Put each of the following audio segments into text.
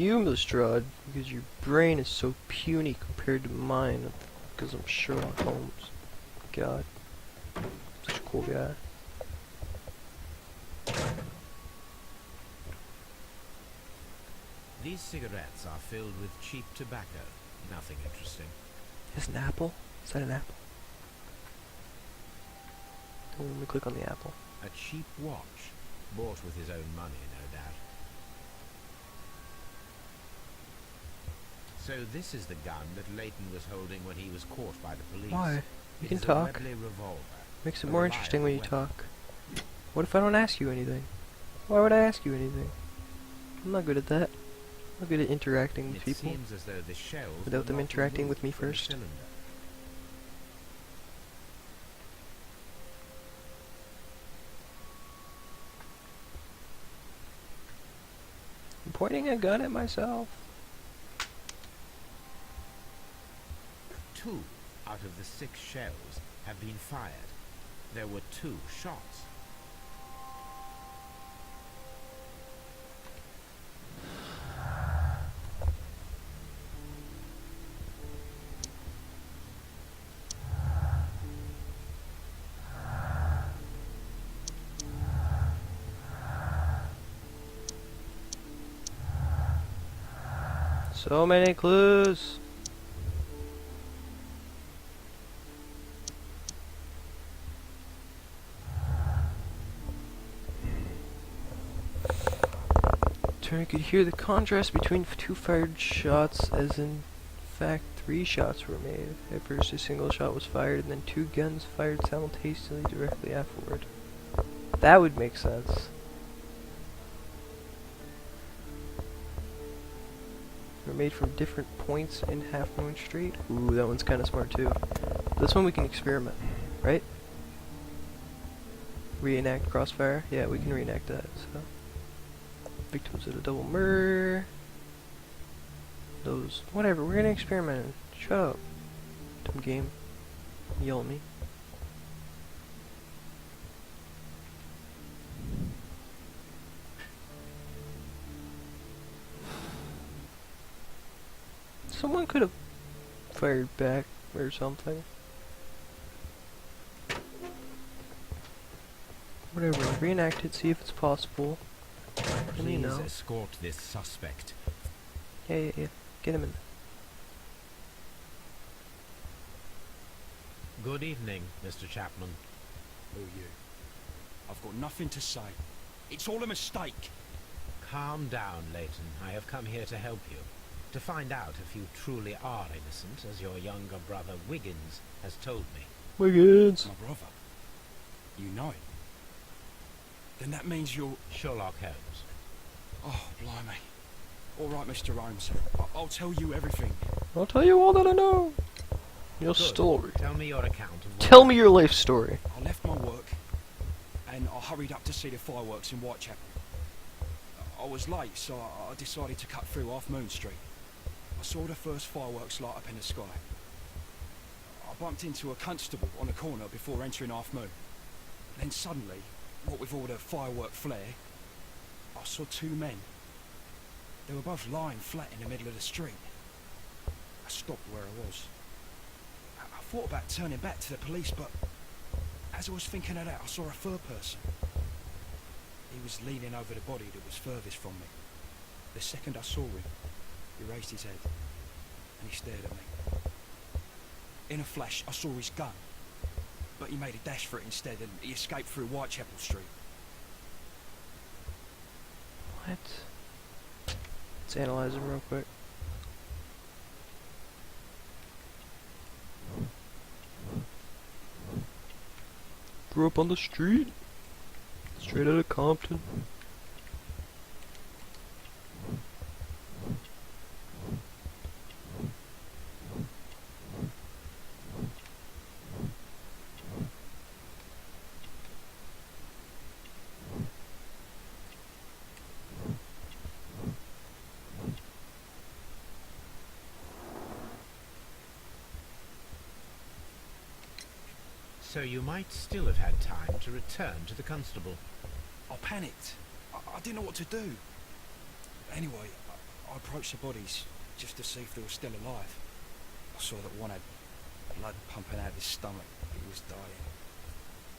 you, Lestrade, because your brain is so puny compared to mine, because I'm Sherlock Holmes. God. Such a cool guy. These cigarettes are filled with cheap tobacco. Nothing interesting. Is an apple? Is that an apple? Oh, let me click on the apple. A cheap watch, bought with his own money, no doubt. So this is the gun that Leighton was holding when he was caught by the police. Why? You It can is a talk. Webley revolver. Makes it A more interesting when you reliable talk. What if I don't ask you anything? Why would I ask you anything? I'm not good at that. I'm not good at interacting with It people seems as though the shells without were them not interacting with removed me from the first. cylinder. I'm pointing a gun at myself. 2 out of the 6 shells have been fired. There were 2 shots. So many clues. Turner could hear the contrast between 2 fired shots, as in fact 3 shots were made. At first a single shot was fired, and then 2 guns fired simultaneously directly afterward. That would make sense. Were made from different points in Half Moon Street. Ooh, that one's kind of smart too. This one we can experiment, right? Reenact crossfire. Yeah, we can reenact that. So, victims of a double murder. Those, whatever. We're gonna experiment. Shut up, dumb game. Yell at me. Someone could have fired back or something. Whatever, reenact it, see if it's possible. And you Please know. escort this suspect. Yeah. Get him in. Good evening, Mr. Chapman. Who are you? I've got nothing to say. It's all a mistake. Calm down, Leighton. I have come here to help you. To find out if you truly are innocent, as your younger brother Wiggins has told me. Wiggins! My brother. You know it. Then that means you're... Sherlock Holmes. Oh, blimey. All right, Mr. Holmes. I'll tell you everything. I'll tell you all that I know. Your Good. story. Tell me your account of what... Tell me your life story. I left my work and I hurried up to see the fireworks in Whitechapel. I was late, so I decided to cut through Half Moon Street. I saw the first fireworks light up in the sky. I bumped into a constable on the corner before entering Half Moon. Then suddenly, what with all the firework flare, I saw 2 men. They were both lying flat in the middle of the street. I stopped where I was. I thought about turning back to the police, but as I was thinking of that, I saw a third person. He was leaning over the body that was furthest from me. The second I saw him, he raised his head and he stared at me. In a flash, I saw his gun, but he made a dash for it instead and he escaped through Whitechapel Street. What? Let's analyze him real quick. Grew up on the street, straight out of Compton. So you might still have had time to return to the constable. I panicked. I didn't know what to do. Anyway, I I approached the bodies just to see if they were still alive. I saw that one had blood pumping out his stomach. He was dying.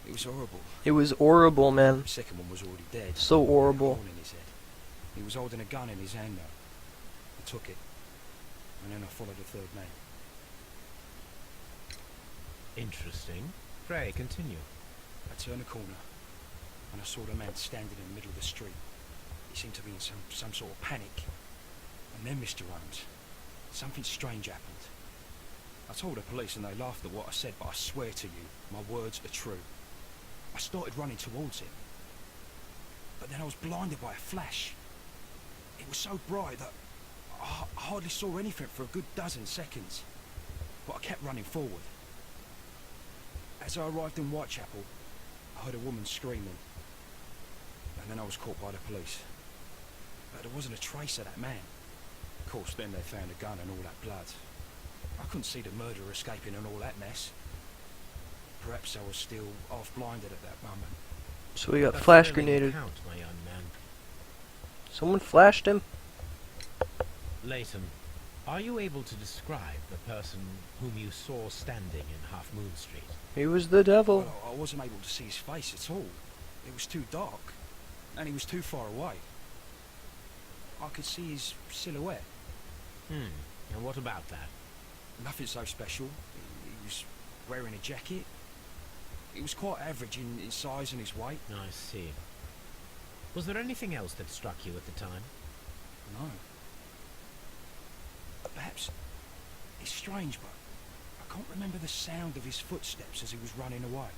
It was horrible. It was horrible, man. The second one was already dead. So He had a horrible. hole in his head. He was holding a gun in his hand though. I took it, and then I followed the third man. Interesting. Pray, continue. I turned a corner, and I saw the man standing in the middle of the street. He seemed to be in some sort of panic. And then, Mr. Holmes, something strange happened. I told the police and they laughed at what I said, but I swear to you, my words are true. I started running towards him, but then I was blinded by a flash. It was so bright that I hardly saw anything for a good dozen seconds, but I kept running forward. As I arrived in Whitechapel, I heard a woman screaming, and then I was caught by the police. But there wasn't a trace of that man. Of course, then they found a gun and all that blood. I couldn't see the murderer escaping and all that mess. Perhaps I was still half-blinded at that moment. So he got That flash clearly grenaded. count, my young man. Someone flashed him? Leighton, are you able to describe the person whom you saw standing in Half Moon Street? He was the devil. Well, I wasn't able to see his face at all. It was too dark, and he was too far away. I could see his silhouette. And what about that? Nothing so special. He was wearing a jacket. He was quite average in size and his weight. I see. Was there anything else that struck you at the time? No. Perhaps it's strange, but I can't remember the sound of his footsteps as he was running away.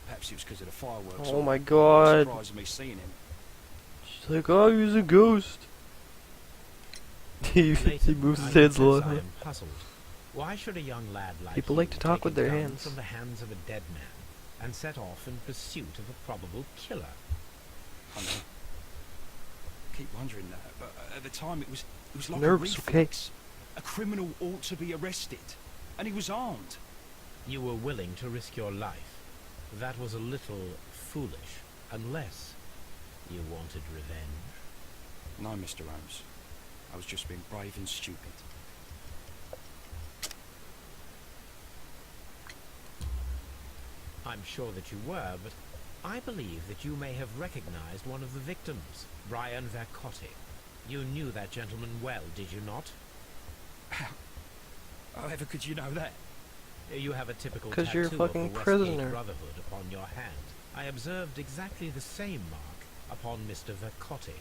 Perhaps it was because of the fireworks. Oh my It god. surprised me seeing him. She's like, oh, he was a ghost. he Leighton, moves I his hands a confess lot. I am puzzled. Why should a young lad like People you like to talk take with a their gun hands. from the hands of a dead man and set off in pursuit of a probable killer? I know. I keep wondering that, but at the time it was like Nerves, a okay? reflex. A criminal ought to be arrested, and he was armed. You were willing to risk your life. That was a little foolish, unless you wanted revenge. No, Mr. Holmes. I was just being brave and stupid. I'm sure that you were, but I believe that you may have recognized one of the victims, Brian Vercotti. You knew that gentleman well, did you not? However could you know that? You have a typical 'Cause tattoo you're a of fucking the Westgate prisoner. Brotherhood upon your hand. I observed exactly the same mark upon Mr. Vercotti.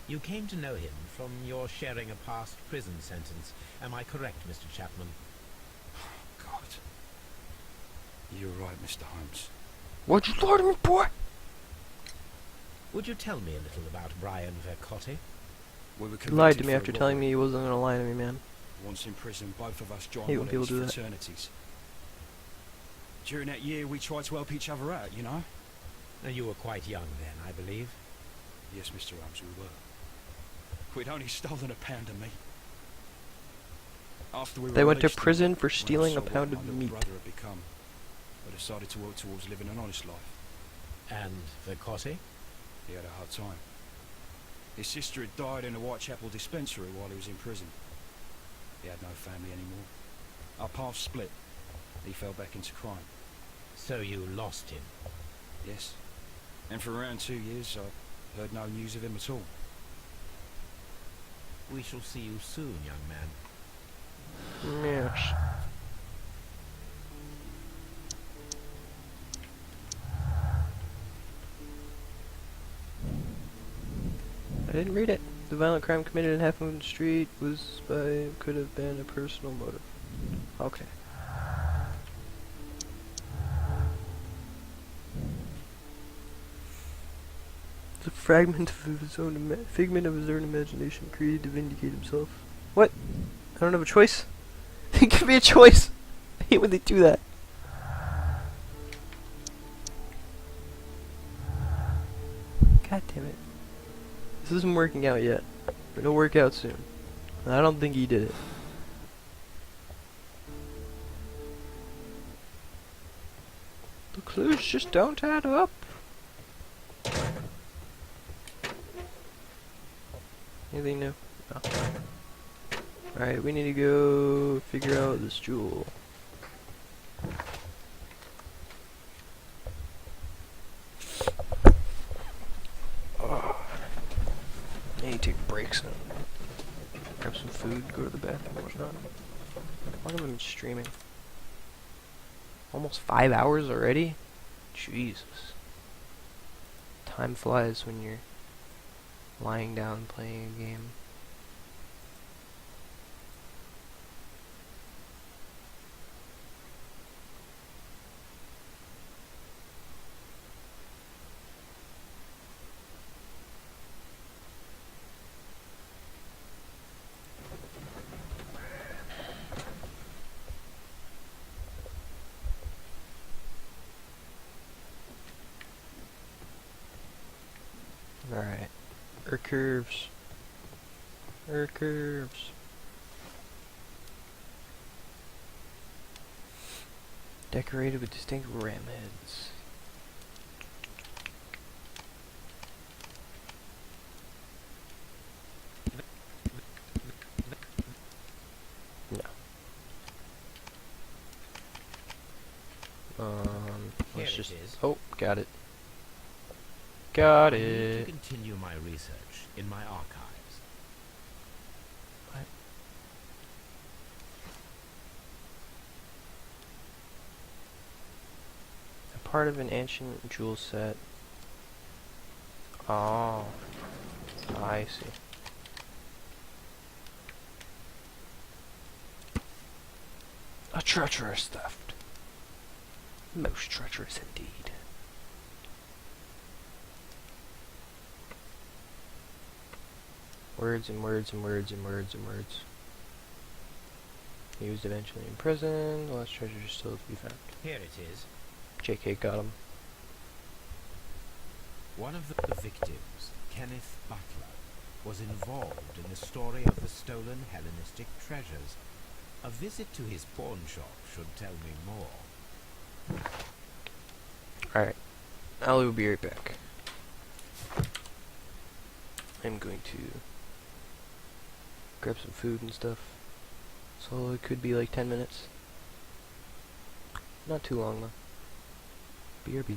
You came to know him from your sharing a past prison sentence. Am I correct, Mr. Chapman? God. You're right, Mr. Holmes. What'd you lie to me, boy? Would you tell me a little about Brian Vercotti? We were He lied to convicted me for after a telling me robbery. he wasn't gonna lie to me, man. Once in prison, both of us Hate joined when one of people these do that. fraternities. During that year, we tried to help each other out, you know? You were quite young then, I believe. Yes, Mr. Holmes, we were. We'd only stolen a pound of meat. After we were They went to released, prison for when I stealing saw a pound what of my little meat. brother had become, I decided to work towards living an honest life. And Vercotti? He had a hard time. His sister had died in a Whitechapel dispensary while he was in prison. He had no family anymore. Our paths split. He fell back into crime. So you lost him. Yes. And for around 2 years, I heard no news of him at all. We shall see you soon, young man. Yes. I didn't read it. The violent crime committed in Half Moon Street could have been a personal motive. Okay. It's a fragment of his own figment of his own imagination, created to vindicate himself. What? I don't have a choice. Give me a choice. I hate when they do that. God damn it. This isn't working out yet. But it'll work out soon. And I don't think he did it. The clues just don't add up. Anything new? No. Alright, we need to go figure out this jewel. Oh. I need to take breaks and grab some food, go to the bathroom or whatnot. How long have I been streaming? Almost 5 hours already? Jesus. Time flies when you're lying down playing a game. Alright. Curves. Curves. Decorated with distinct ram heads. No. Let's Here just. it is. Oh, got it. Got I need to it. continue my research in my archives. What? A part of an ancient jewel set. Oh, I see. A treacherous theft. Most treacherous indeed. Words and words and words and words and words. He was eventually imprisoned. The last treasure is still to be found. Here it is. JK got him. One of the victims, Kenneth Butler, was involved in the story of the stolen Hellenistic treasures. A visit to his pawn shop should tell me more. Alright. I will be right back. I'm going to grab some food and stuff. So it could be like 10 minutes. Not too long though. BRB.